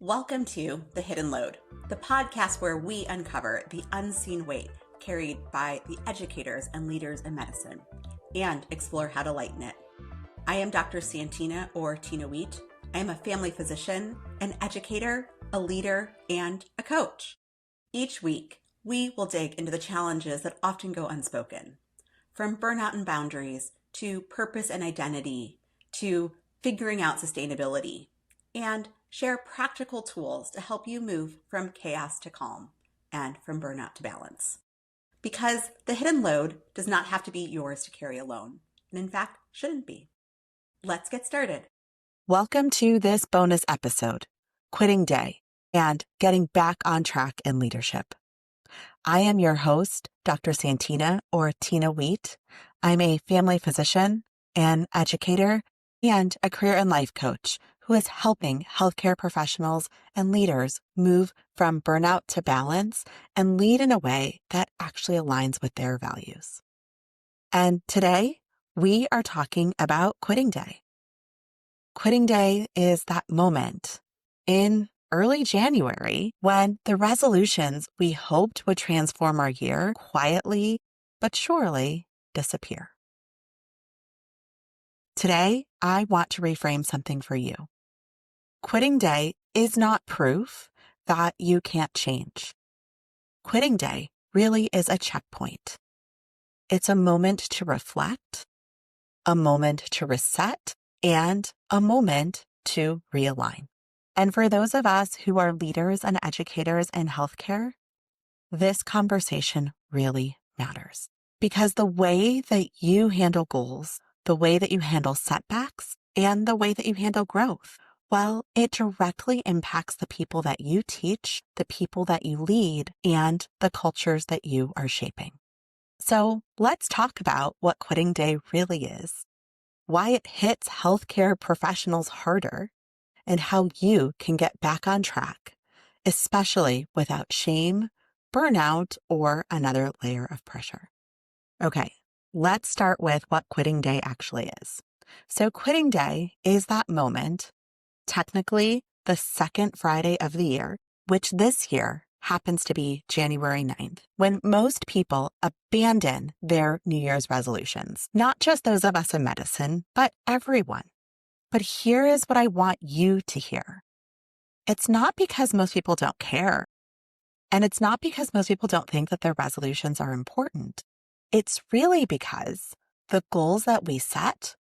Welcome to The Hidden Load, the podcast where we uncover the unseen weight carried by the educators and leaders in medicine and explore how to lighten it. I am Dr. Santina or Tina Wheat. I am a family physician, an educator, a leader, and a coach. Each week, we will dig into the challenges that often go unspoken, from burnout and boundaries to purpose and identity to figuring out sustainability, and share practical tools to help you move from chaos to calm and from burnout to balance. Because the hidden load does not have to be yours to carry alone, and in fact, shouldn't be. Let's get started. Welcome to this bonus episode, Quitting Day and Getting Back on Track in Leadership. I am your host, Dr. Santina or Tina Wheat. I'm a family physician, an educator, and a career and life coach who is helping healthcare professionals and leaders move from burnout to balance and lead in a way that actually aligns with their values. And today, we are talking about Quitting Day. Quitting Day is that moment in early January when the resolutions we hoped would transform our year quietly but surely disappear. Today, I want to reframe something for you. Quitting Day is not proof that you can't change. Quitting Day really is a checkpoint. It's a moment to reflect, a moment to reset, and a moment to realign. And for those of us who are leaders and educators in healthcare, this conversation really matters. Because the way that you handle goals, the way that you handle setbacks, and the way that you handle growth, well, it directly impacts the people that you teach, the people that you lead, and the cultures that you are shaping. So let's talk about what Quitting Day really is, why it hits healthcare professionals harder, and how you can get back on track, especially without shame, burnout, or another layer of pressure. Okay, let's start with what Quitting Day actually is. So Quitting Day is that moment, technically the second Friday of the year, which this year happens to be January 9th, when most people abandon their New Year's resolutions. Not just those of us in medicine, but everyone. But here is what I want you to hear. It's not because most people don't care, and it's not because most people don't think that their resolutions are important. It's really because the goals that we set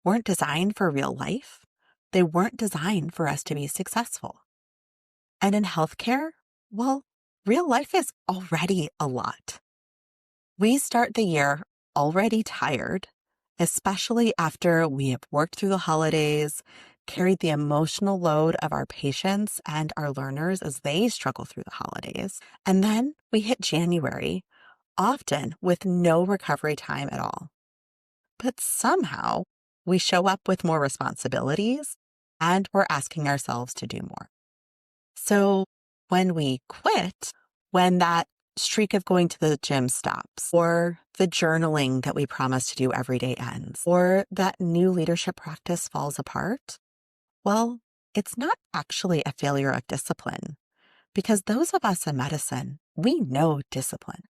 weren't designed for real life. They weren't designed for us to be successful. And in healthcare, well, real life is already a lot. We start the year already tired, especially after we have worked through the holidays, carried the emotional load of our patients and our learners as they struggle through the holidays. And then we hit January, often with no recovery time at all. But somehow we show up with more responsibilities and we're asking ourselves to do more. So when we quit, when that streak of going to the gym stops, or the journaling that we promise to do every day ends, or that new leadership practice falls apart, well, it's not actually a failure of discipline, because those of us in medicine, we know discipline.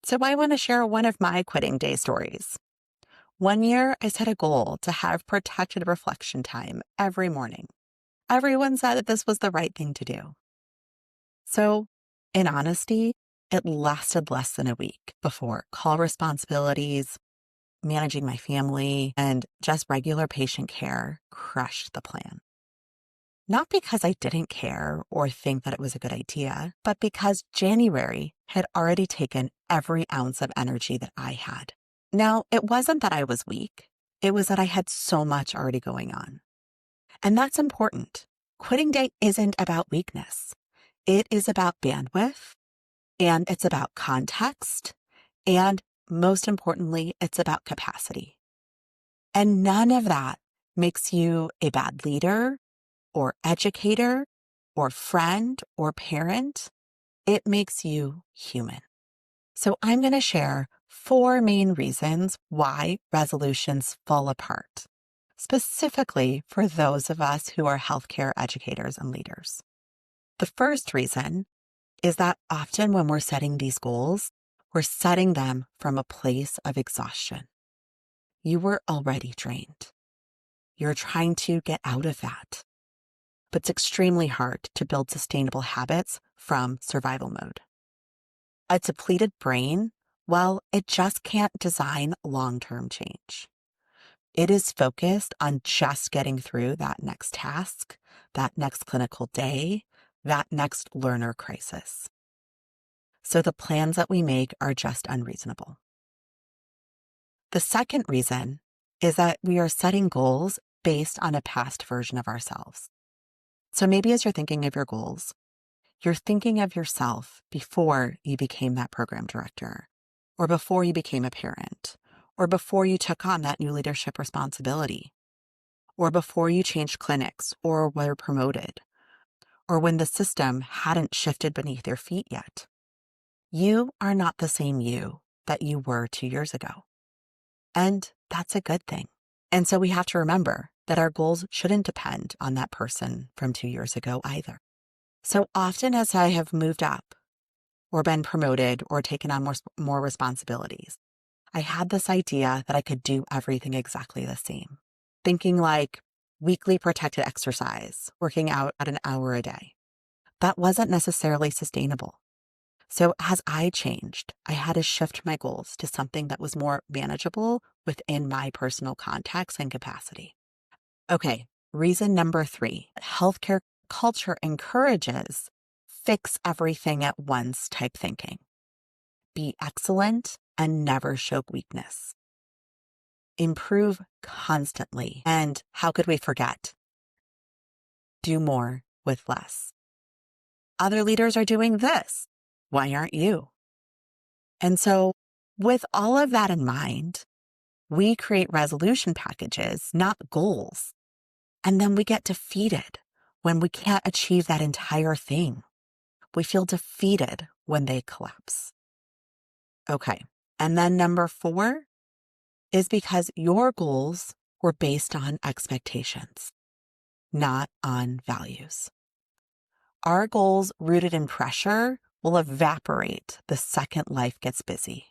So I want to share one of my Quitting Day stories. One year, I set a goal to have protected reflection time every morning. Everyone said that this was the right thing to do. So, in honesty, it lasted less than a week before call responsibilities, managing my family, and just regular patient care crushed the plan. Not because I didn't care or think that it was a good idea, but because January had already taken every ounce of energy that I had. Now, it wasn't that I was weak. It was that I had so much already going on. And that's important. Quitting Day isn't about weakness. It is about bandwidth, and it's about context, and most importantly, it's about capacity. And none of that makes you a bad leader or educator or friend or parent. It makes you human. So I'm going to share 4 main reasons why resolutions fall apart, specifically for those of us who are healthcare educators and leaders. The first reason is that often when we're setting these goals, we're setting them from a place of exhaustion. You were already drained. You're trying to get out of that. But it's extremely hard to build sustainable habits from survival mode. A depleted brain, well, it just can't design long-term change. It is focused on just getting through that next task, that next clinical day, that next learner crisis. So the plans that we make are just unreasonable. The second reason is that we are setting goals based on a past version of ourselves. So maybe as you're thinking of your goals, you're thinking of yourself before you became that program director, or before you became a parent, or before you took on that new leadership responsibility, or before you changed clinics or were promoted, or when the system hadn't shifted beneath your feet yet. You are not the same you that you were 2 years ago. And that's a good thing. And so we have to remember that our goals shouldn't depend on that person from 2 years ago either. So often as I have moved up or been promoted or taken on more responsibilities, I had this idea that I could do everything exactly the same. Thinking like weekly protected exercise, working out at an hour a day. That wasn't necessarily sustainable. So as I changed, I had to shift my goals to something that was more manageable within my personal context and capacity. Okay, reason number 3, healthcare culture encourages fix everything at once type thinking. Be excellent and never show weakness. Improve constantly. And how could we forget? Do more with less. Other leaders are doing this. Why aren't you? And so with all of that in mind, we create resolution packages, not goals. And then we get defeated when we can't achieve that entire thing. We feel defeated when they collapse. Okay. And then number 4 is because your goals were based on expectations, not on values. Our goals rooted in pressure will evaporate the second life gets busy.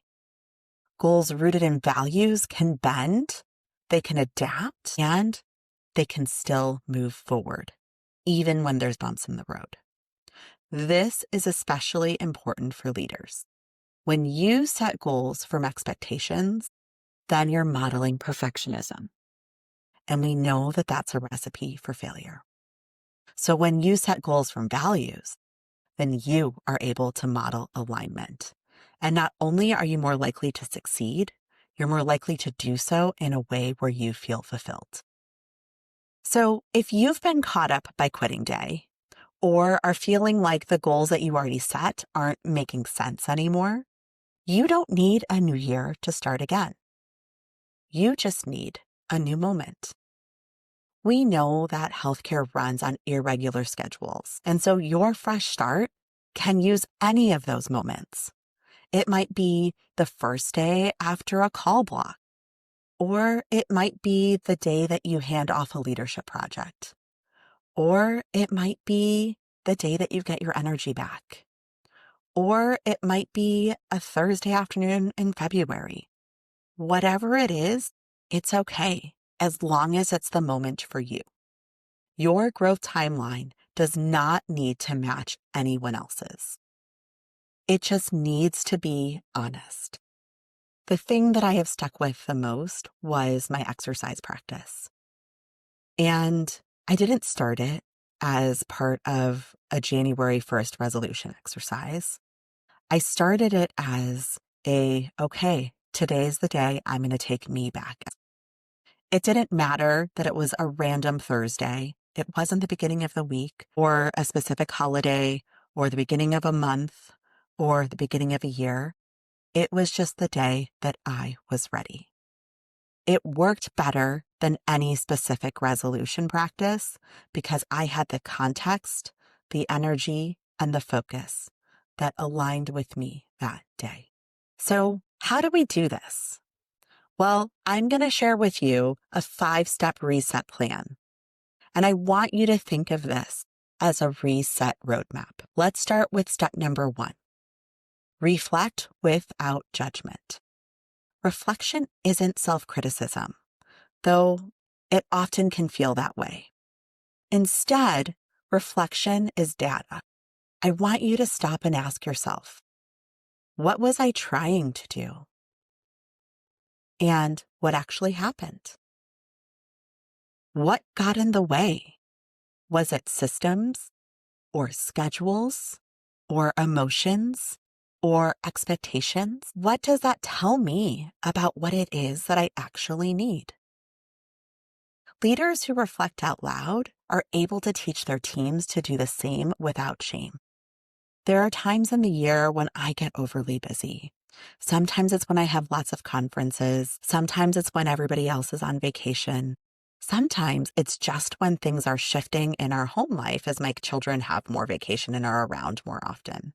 Goals rooted in values can bend, they can adapt, and they can still move forward, even when there's bumps in the road. This is especially important for leaders. When you set goals from expectations, then you're modeling perfectionism. And we know that that's a recipe for failure. So when you set goals from values, then you are able to model alignment. And not only are you more likely to succeed, you're more likely to do so in a way where you feel fulfilled. So if you've been caught up by quitting day, or are feeling like the goals that you already set aren't making sense anymore, you don't need a new year to start again. You just need a new moment. We know that healthcare runs on irregular schedules, and so your fresh start can use any of those moments. It might be the first day after a call block, or it might be the day that you hand off a leadership project, or it might be the day that you get your energy back, or it might be a Thursday afternoon in February. Whatever it is, it's okay, as long as it's the moment for you. Your growth timeline does not need to match anyone else's. It just needs to be honest. The thing that I have stuck with the most was my exercise practice. And I didn't start it as part of a January 1st resolution exercise. I started it as okay, today's the day I'm going to take me back. It didn't matter that it was a random Thursday. It wasn't the beginning of the week or a specific holiday or the beginning of a month or the beginning of a year. It was just the day that I was ready. It worked better than any specific resolution practice because I had the context, the energy, and the focus that aligned with me that day. So how do we do this? Well, I'm going to share with you a 5-step reset plan. And I want you to think of this as a reset roadmap. Let's start with step number 1. Reflect without judgment. Reflection isn't self-criticism, though it often can feel that way. Instead, reflection is data. I want you to stop and ask yourself, what was I trying to do? And what actually happened? What got in the way? Was it systems or schedules or emotions or expectations? What does that tell me about what it is that I actually need? Leaders who reflect out loud are able to teach their teams to do the same without shame. There are times in the year when I get overly busy. Sometimes it's when I have lots of conferences. Sometimes it's when everybody else is on vacation. Sometimes it's just when things are shifting in our home life as my children have more vacation and are around more often.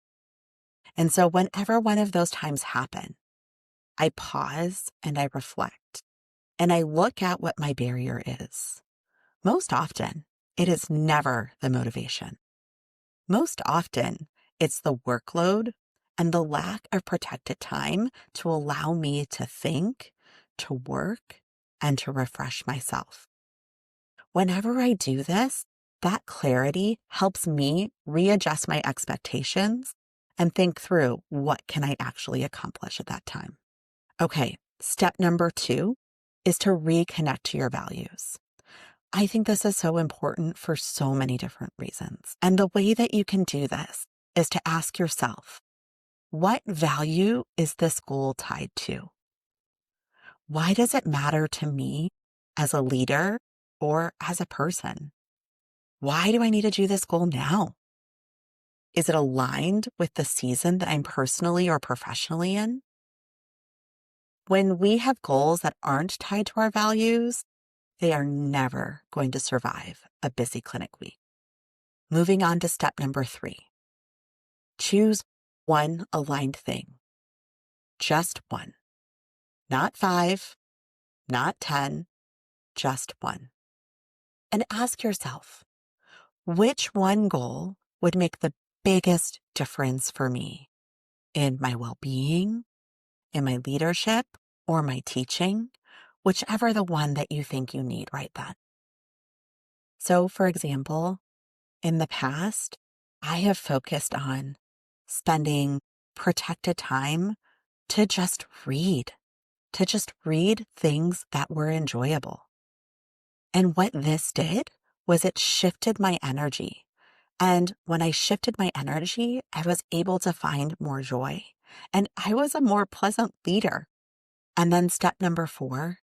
And so whenever one of those times happen, I pause and I reflect and I look at what my barrier is. Most often, it is never the motivation. Most often, it's the workload and the lack of protected time to allow me to think, to work, and to refresh myself. Whenever I do this, that clarity helps me readjust my expectations and think through what can I actually accomplish at that time. Okay, step number 2 is to reconnect to your values. I think this is so important for so many different reasons. And the way that you can do this is to ask yourself, what value is this goal tied to? Why does it matter to me as a leader or as a person? Why do I need to do this goal now? Is it aligned with the season that I'm personally or professionally in? When we have goals that aren't tied to our values, they are never going to survive a busy clinic week. Moving on to step number 3. Choose one aligned thing. Just one. Not 5, not 10, just one. And ask yourself, which one goal would make the biggest difference for me in my well-being, in my leadership, or my teaching, whichever the one that you think you need right then. So, for example, in the past, I have focused on spending protected time to just read things that were enjoyable. And what this did was it shifted my energy. And when I shifted my energy, I was able to find more joy. And I was a more pleasant leader. And then step number 4,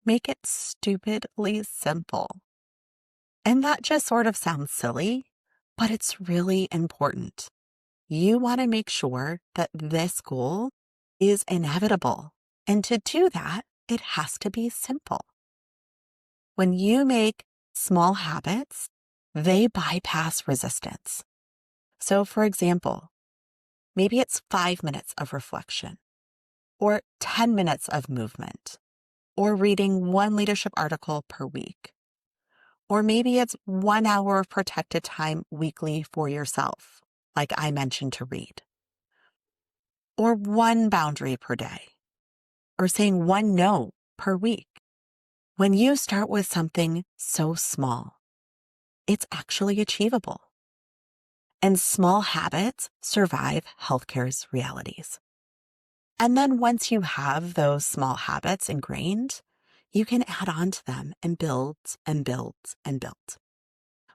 make it stupidly simple. And that just sort of sounds silly, but it's really important. You want to make sure that this goal is inevitable. And to do that, it has to be simple. When you make small habits, they bypass resistance. So, for example, maybe it's 5 minutes of reflection, or 10 minutes of movement, or reading one leadership article per week. Or maybe it's 1 hour of protected time weekly for yourself, like I mentioned, to read. Or one boundary per day, or saying one no per week. When you start with something so small, it's actually achievable. And small habits survive healthcare's realities. And then once you have those small habits ingrained, you can add on to them and build and build and build.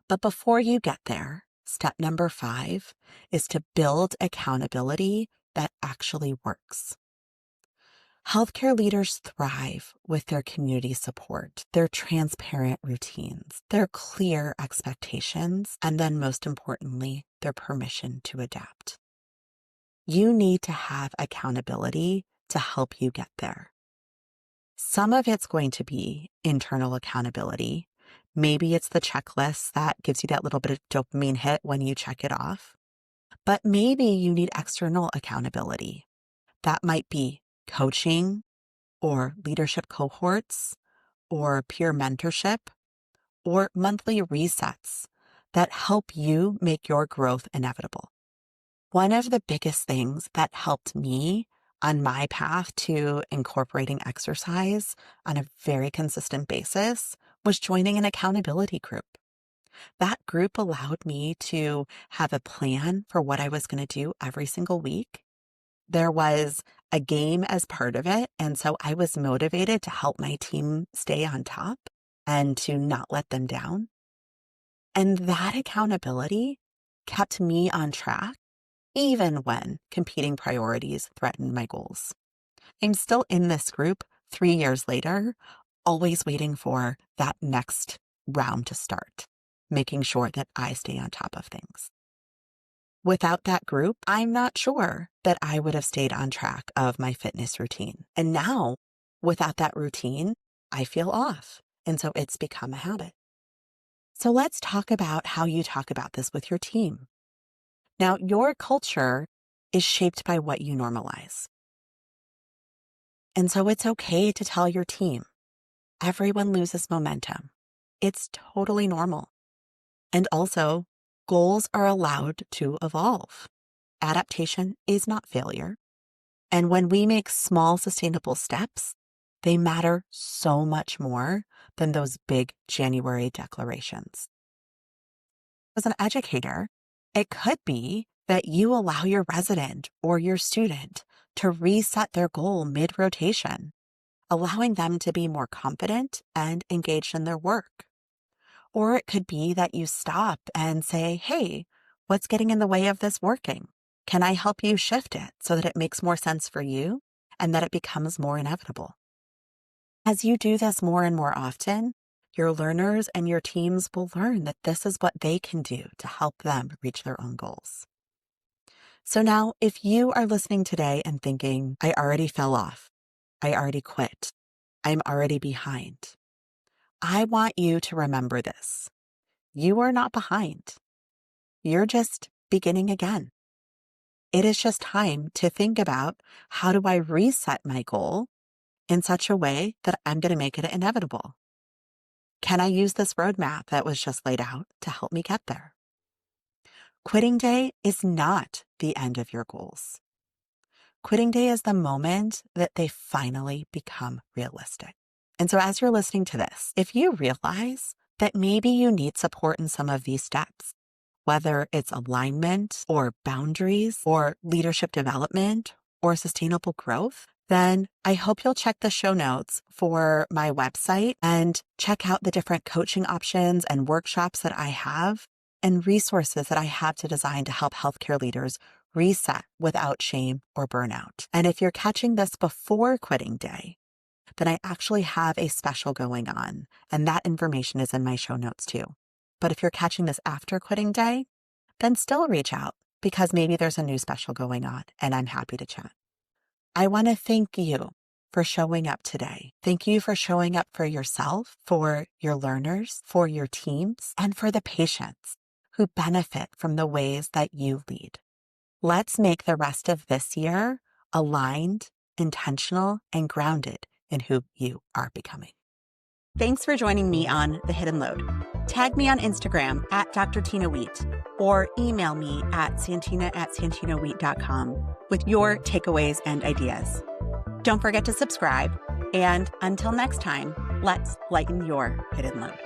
But before you get there, step number 5 is to build accountability that actually works. Healthcare leaders thrive with their community support, their transparent routines, their clear expectations, and then most importantly, their permission to adapt. You need to have accountability to help you get there. Some of it's going to be internal accountability. Maybe it's the checklist that gives you that little bit of dopamine hit when you check it off. But maybe you need external accountability. That might be coaching or leadership cohorts or peer mentorship or monthly resets that help you make your growth inevitable. One of the biggest things that helped me on my path to incorporating exercise on a very consistent basis was joining an accountability group. That group allowed me to have a plan for what I was going to do every single week. There was a game as part of it, and so I was motivated to help my team stay on top and to not let them down. And that accountability kept me on track even when competing priorities threatened my goals. I'm still in this group 3 years later, always waiting for that next round to start, making sure that I stay on top of things. Without that group, I'm not sure that I would have stayed on track of my fitness routine. And now, without that routine, I feel off. And so it's become a habit. So let's talk about how you talk about this with your team. Now, your culture is shaped by what you normalize. And so it's okay to tell your team, everyone loses momentum. It's totally normal. And also, goals are allowed to evolve. Adaptation is not failure. And when we make small, sustainable steps, they matter so much more than those big January declarations. As an educator, it could be that you allow your resident or your student to reset their goal mid-rotation, allowing them to be more confident and engaged in their work. Or it could be that you stop and say, hey, what's getting in the way of this working? Can I help you shift it so that it makes more sense for you and that it becomes more inevitable? As you do this more and more often, your learners and your teams will learn that this is what they can do to help them reach their own goals. So now, if you are listening today and thinking, I already fell off, I already quit, I'm already behind, I want you to remember this. You are not behind. You're just beginning again. It is just time to think about, how do I reset my goal in such a way that I'm going to make it inevitable? Can I use this roadmap that was just laid out to help me get there? Quitting day is not the end of your goals. Quitting day is the moment that they finally become realistic. And so as you're listening to this, if you realize that maybe you need support in some of these steps, whether it's alignment or boundaries or leadership development or sustainable growth, then I hope you'll check the show notes for my website and check out the different coaching options and workshops that I have and resources that I have to design to help healthcare leaders reset without shame or burnout. And if you're catching this before quitting day, then I actually have a special going on, and that information is in my show notes too. But if you're catching this after quitting day, then still reach out because maybe there's a new special going on and I'm happy to chat. I want to thank you for showing up today. Thank you for showing up for yourself, for your learners, for your teams, and for the patients who benefit from the ways that you lead. Let's make the rest of this year aligned, intentional, and grounded in who you are becoming. Thanks for joining me on The Hidden Load. Tag me on Instagram at Dr. Tina Wheat or email me at santina@santinawheat.com with your takeaways and ideas. Don't forget to subscribe, and until next time, let's lighten your hidden load.